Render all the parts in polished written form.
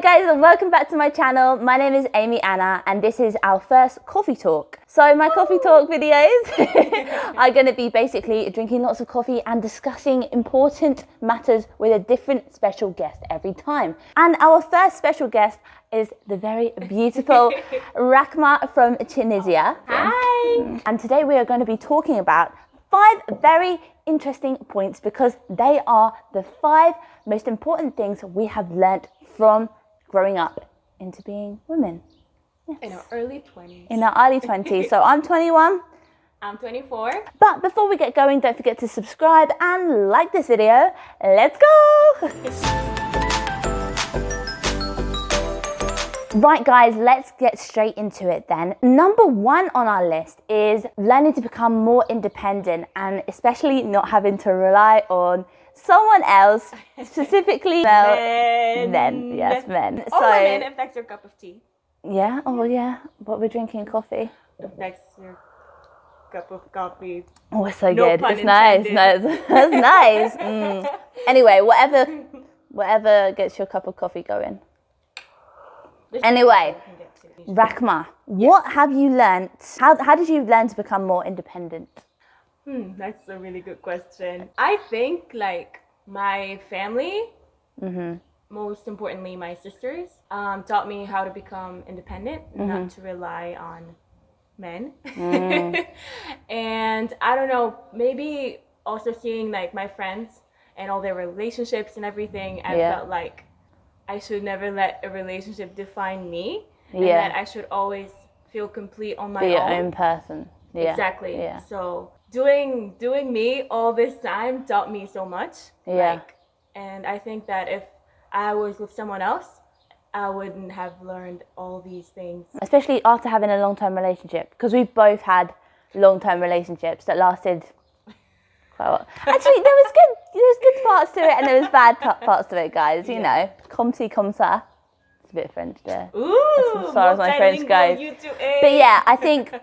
guys, and welcome back to my channel. My name is Amy Anna and this is our first coffee talk. So my coffee talk videos are going to be basically drinking lots of coffee and discussing important matters with a different special guest every time. And our first special guest is the very beautiful Rahma from Tunisia. Hi! And today we are going to be talking about 5 very interesting points because they are the 5 most important things we have learnt from growing up into being women. Yes. In our early 20s. In our early 20s. So I'm 21. I'm 24. But before we get going, don't forget to subscribe and like this video. Let's go! Right guys, let's get straight into it then. Number 1 on our list is learning to become more independent and especially not having to rely on someone else, specifically men. Yes, men. Or women, if that's your cup of tea. Yeah, oh yeah, but we're drinking coffee. If that's your cup of coffee. Oh, it's so no good. Pun it's intended. nice. No, it's nice. Anyway, whatever gets your cup of coffee going. Anyway, Rahma, what have you learnt? How did you learn to become more independent? That's a really good question. I think like my family, most importantly my sisters, taught me how to become independent, not to rely on men. And I don't know, maybe also seeing like my friends and all their relationships and everything, I felt like I should never let a relationship define me, and that I should always feel complete on my own. Be your own person. Yeah. Exactly. Yeah. So doing me all this time taught me so much. Yeah. And I think that if I was with someone else, I wouldn't have learned all these things. Especially after having a long-term relationship, because we both had long-term relationships that lasted quite a while. Actually, there was good parts to it and there was bad parts to it, guys. You know, comme ci, comme ça. It's a bit French there. Ooh, as far as my French goes. But yeah, I think,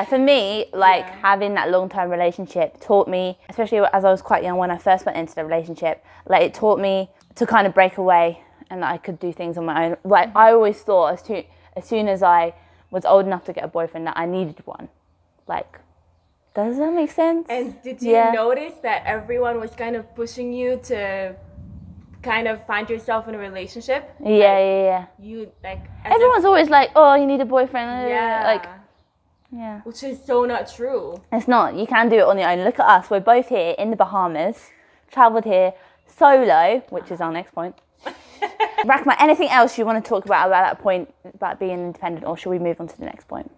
for me, like having that long-term relationship taught me, especially as I was quite young when I first went into the relationship, like it taught me to kind of break away and that I could do things on my own. Like I always thought as soon as I was old enough to get a boyfriend that I needed one. Like, does that make sense? And did you notice that everyone was kind of pushing you to kind of find yourself in a relationship? Yeah. You like everyone's always like, oh, you need a boyfriend. Yeah. Which is so not true. It's not. You can do it on your own. Look at us. We're both here in the Bahamas. Travelled here solo, which is our next point. Rahma, anything else you want to talk about that point about being independent, or should we move on to the next point?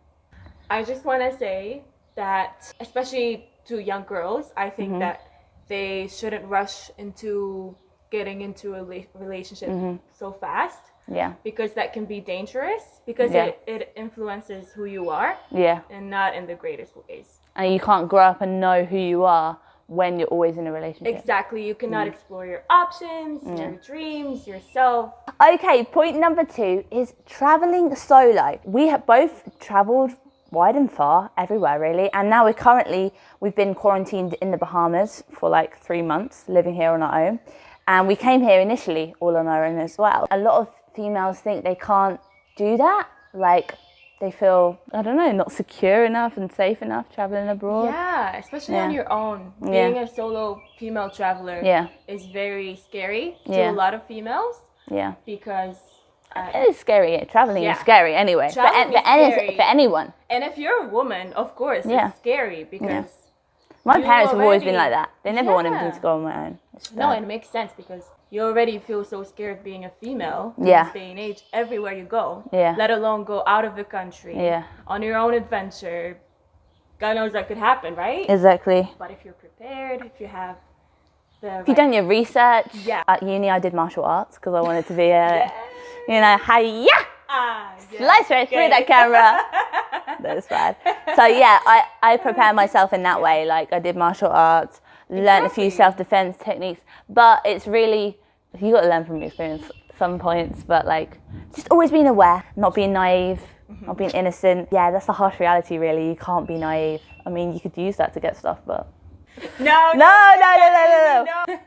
I just want to say that, especially to young girls, I think that they shouldn't rush into getting into a relationship so fast. Yeah. Because that can be dangerous, because it influences who you are. Yeah. And not in the greatest ways. And you can't grow up and know who you are when you're always in a relationship. Exactly. You cannot explore your options, your dreams, yourself. Okay, point number 2 is traveling solo. We have both traveled wide and far, everywhere really, and now we've been quarantined in the Bahamas for like 3 months, living here on our own, and we came here initially all on our own as well. A lot of females think they can't do that, like they feel, I don't know, not secure enough and safe enough traveling abroad. Yeah, especially on your own. Being a solo female traveler is very scary to a lot of females. Yeah. Because it is scary. Traveling is scary anyway. Traveling is scary. For anyone. And if you're a woman, of course, it's scary because my parents have always been like that. They never wanted me to go on my own. No, it makes sense because you already feel so scared of being a female in this day and age everywhere you go. Yeah. Let alone go out of the country. Yeah. On your own adventure. God knows that could happen, right? Exactly. But if you're prepared, if you have if you've done your research. At uni I did martial arts because I wanted to be a you know, hiya! Slice right through that camera. That was bad. So yeah, I prepare myself in that way. Like I did martial arts, learned a few self-defense techniques, but it's really, you got to learn from experience some points, but like just always being aware, not being naive, not being innocent. Yeah, that's the harsh reality really. You can't be naive. I mean, you could use that to get stuff, but No.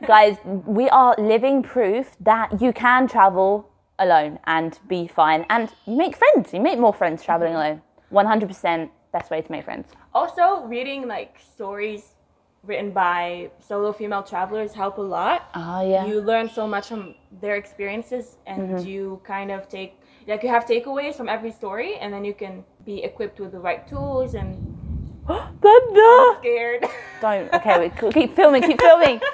Guys, we are living proof that you can travel alone and be fine. And you make friends. You make more friends traveling alone. 100% best way to make friends. Also, reading like stories written by solo female travelers help a lot. Oh, yeah. You learn so much from their experiences, and you kind of take, like, you have takeaways from every story, and then you can be equipped with the right tools. And I'm scared. Don't. Okay, we keep filming.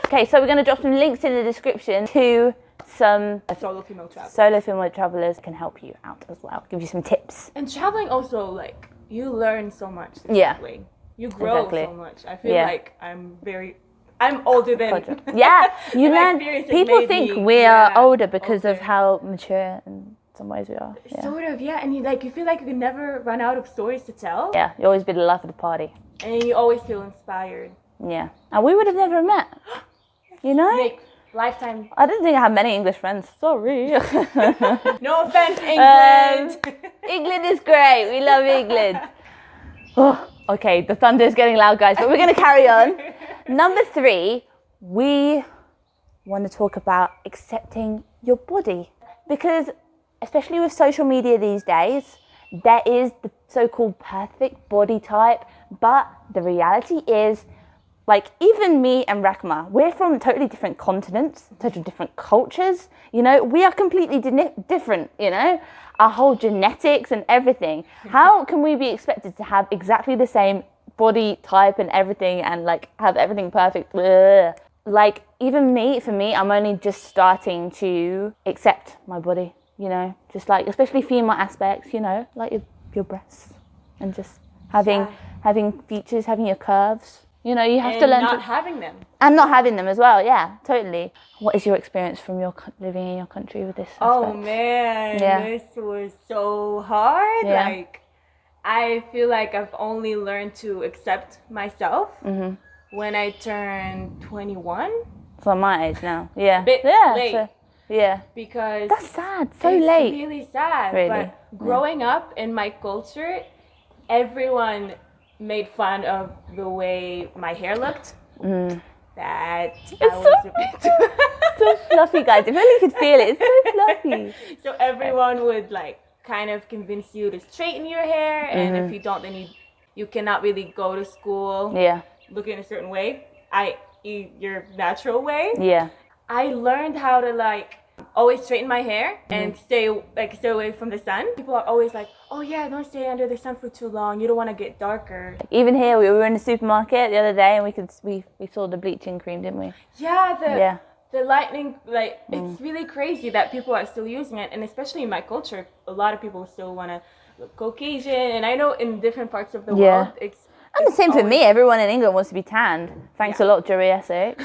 Okay, so we're going to drop some links in the description to some solo female travelers. Solo female travelers can help you out as well. Give you some tips. And traveling also, like, you learn so much. Yeah. Traveling. You grow Exactly. so much. I feel like I'm older than. Yeah, you learn. People think we are older because older. of how mature in some ways we are. Yeah. Sort of, yeah. And you feel like you can never run out of stories to tell. Yeah, you always be the life of the party. And you always feel inspired. Yeah, and we would have never met. You know. Make lifetime. I didn't think I had many English friends. Sorry. No offense, England. England is great. We love England. Oh, okay, the thunder is getting loud, guys, but we're going to carry on. Number 3, we want to talk about accepting your body. Because, especially with social media these days, there is the so-called perfect body type, but the reality is, like, even me and Rahma, we're from totally different continents, totally different cultures, you know, we are completely different, you know, our whole genetics and everything. How can we be expected to have exactly the same body type and everything and, like, have everything perfect? Ugh. Like, even for me, I'm only just starting to accept my body, you know, just like, especially female aspects, you know, like your breasts and just having features, having your curves. You know, you have to learn not having them. And not having them as well, yeah, totally. What is your experience from your living in your country with this aspect? Oh, man, this was so hard. Yeah. Like, I feel like I've only learned to accept myself when I turned 21. So my age now, yeah. A bit late. So, yeah. Because that's sad, so it's late. Really sad. Really? But growing up in my culture, everyone made fun of the way my hair looked. That It's I was a bit so fluffy, guys. If only you could feel it. It's so fluffy. So everyone would, like, kind of convince you to straighten your hair, and if you don't, then you cannot really go to school looking a certain way, i.e. your natural way. Yeah. I learned how to, like, always straighten my hair and stay away from the sun. People are always like, oh yeah, don't stay under the sun for too long, you don't want to get darker. Even here, we were in the supermarket the other day and we saw the bleaching cream, didn't we? Yeah, the lightning, like, it's really crazy that people are still using it. And especially in my culture, a lot of people still want to look Caucasian. And I know in different parts of the world, and the same for me. Everyone in England wants to be tanned. Thanks a lot, Jury Essex.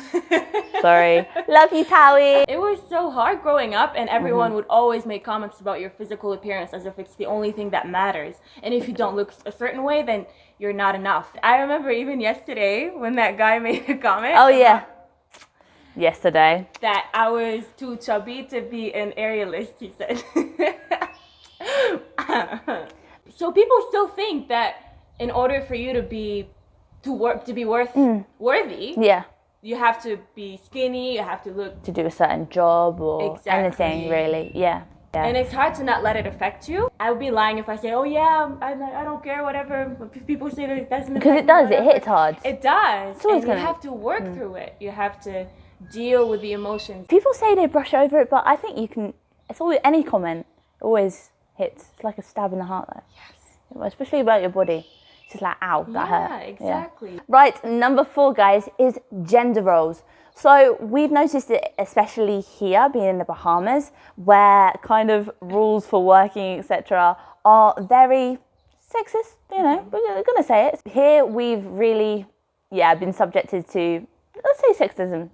Sorry. Love you, Powie. It was so hard growing up, and everyone would always make comments about your physical appearance as if it's the only thing that matters. And if you don't look a certain way, then you're not enough. I remember even yesterday when that guy made a comment. Oh, yeah. Yesterday. That I was too chubby to be an aerialist, he said. So people still think that in order for you to be worthy, you have to be skinny, you have to look to do a certain job or anything, really. Yeah. And it's hard to not let it affect you. I would be lying if I say, oh yeah, I don't care, whatever. If people say that doesn't affect me, because it does, it hits hard. It does. And you have to work through it. You have to deal with the emotions. People say they brush over it, but I think you can, it's always, any comment always hits. It's like a stab in the heart there. Yes. Especially about your body. It's just like, ow, that hurt. Yeah, exactly. Yeah. Right, number 4, guys, is gender roles. So we've noticed it, especially here, being in the Bahamas, where kind of rules for working, etc., are very sexist, you know, we're going to say it. Here we've really, been subjected to, let's say sexism,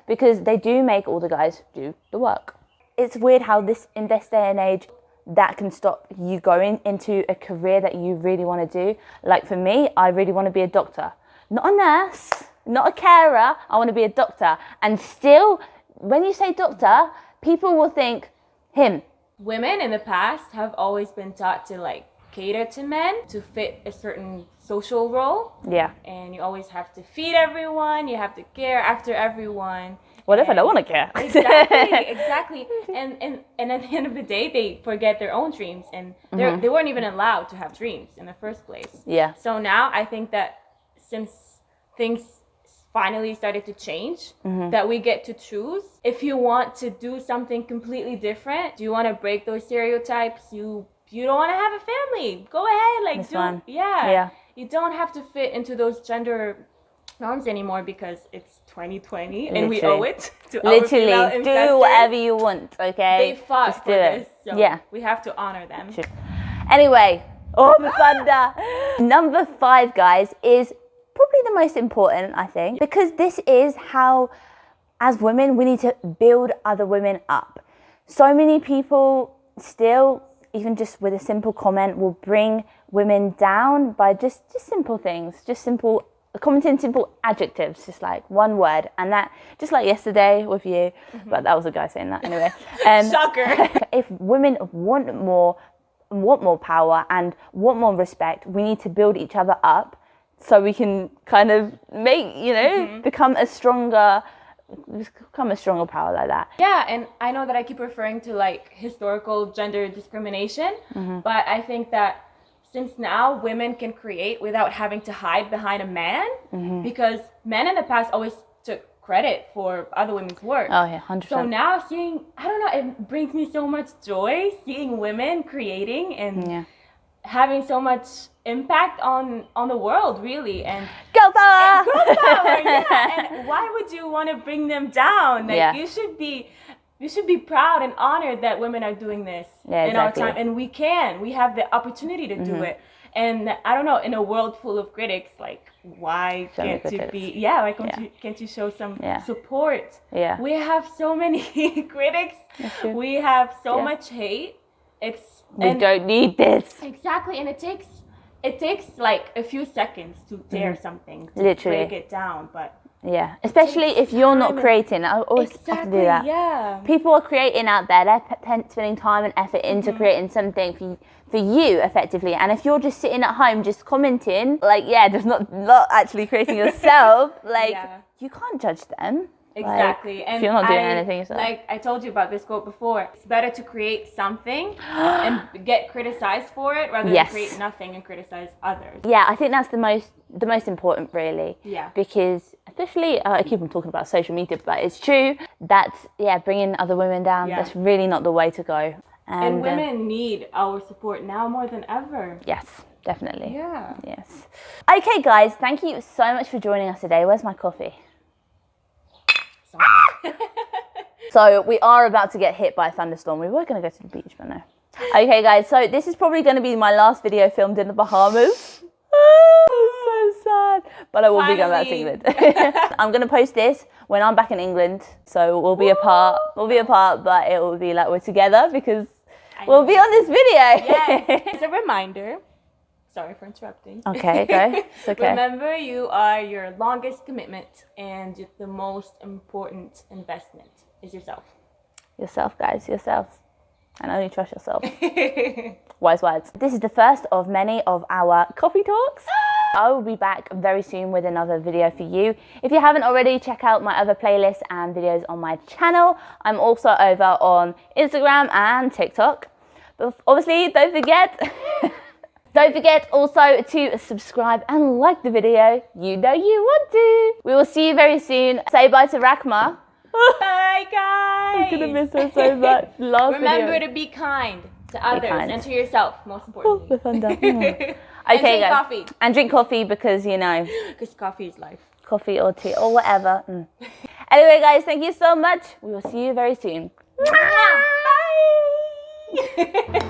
because they do make all the guys do the work. It's weird how in this day and age, that can stop you going into a career that you really want to do. Like for me, I really want to be a doctor. Not a nurse, not a carer, I want to be a doctor. And still, when you say doctor, people will think, him. Women in the past have always been taught to, like, cater to men to fit a certain social role. Yeah. And you always have to feed everyone, you have to care after everyone. What if I don't want to care? Exactly. And at the end of the day, they forget their own dreams, and they weren't even allowed to have dreams in the first place. Yeah. So now I think that since things finally started to change, that we get to choose. If you want to do something completely different, do you want to break those stereotypes? You don't want to have a family, go ahead, like yeah. You don't have to fit into those gender norms anymore because it's 2020 and we owe it to our female ancestors. Do whatever you want, okay? They fought Just for this, so yeah, we have to honor them. Anyway, the thunder. Number 5, guys, is probably the most important, I think, because this is how, as women, we need to build other women up. So many people still, even just with a simple comment, will bring women down by just simple things, commenting simple adjectives, just like one word, and that, just like yesterday with you, but that was a guy saying that anyway. Shocker. If women want more power and want more respect, we need to build each other up so we can kind of make, become a stronger power like that. Yeah, and I know that I keep referring to like historical gender discrimination, but I think that since now women can create without having to hide behind a man, because men in the past always took credit for other women's work. Oh yeah, 100%. So now it brings me so much joy seeing women creating and having so much impact on the world, really. And girl power! Girl power, yeah. And why would you want to bring them down? Like you should be proud and honored that women are doing this in our time, and we have the opportunity to do it. And I don't know, in a world full of critics, like why can't you show some support? Yeah, we have so many critics. We have so much hate. We don't need this. Exactly, and it takes like a few seconds to tear something, to literally break it down, but. Yeah, especially if you're not creating. I always have to do that. Yeah. People are creating out there. They're spending time and effort into creating something for you, effectively. And if you're just sitting at home, just commenting, like, just not actually creating yourself, like, you can't judge them. Exactly. Like, and if you're not doing anything yourself. Like I told you about this quote before, it's better to create something and get criticized for it rather than create nothing and criticize others. Yeah, I think that's the most important, really. Yeah. Because especially, I keep on talking about social media, but it's true that, bringing other women down, that's really not the way to go. And women need our support now more than ever. Yes, definitely. Yeah. Yes. Okay, guys, thank you so much for joining us today. Where's my coffee? So we are about to get hit by a thunderstorm. We were going to go to the beach, but no. Okay, guys, so this is probably going to be my last video filmed in the Bahamas. Oh, so sad. But I will be going back to England. I'm going to post this when I'm back in England. So we'll be apart. But it will be like we're together because we'll be on this video. Yes. As a reminder. Sorry for interrupting. Okay, go. It's okay. Remember, you are your longest commitment, and the most important investment is yourself. Yourself, guys. Yourself. And only trust yourself. Wise words. This is the first of many of our coffee talks. I will be back very soon with another video for you. If you haven't already, check out my other playlists and videos on my channel. I'm also over on Instagram and TikTok. But obviously, don't forget... Don't forget also to subscribe and like the video. You know you want to. We will see you very soon. Say bye to Rahma. Bye, guys. I'm gonna miss her so much. Remember to be kind to others and to yourself, most importantly. The thunder. Okay, and drink guys. Coffee. And drink coffee because, because coffee is life. Coffee or tea or whatever. Anyway, guys, thank you so much. We will see you very soon. Bye.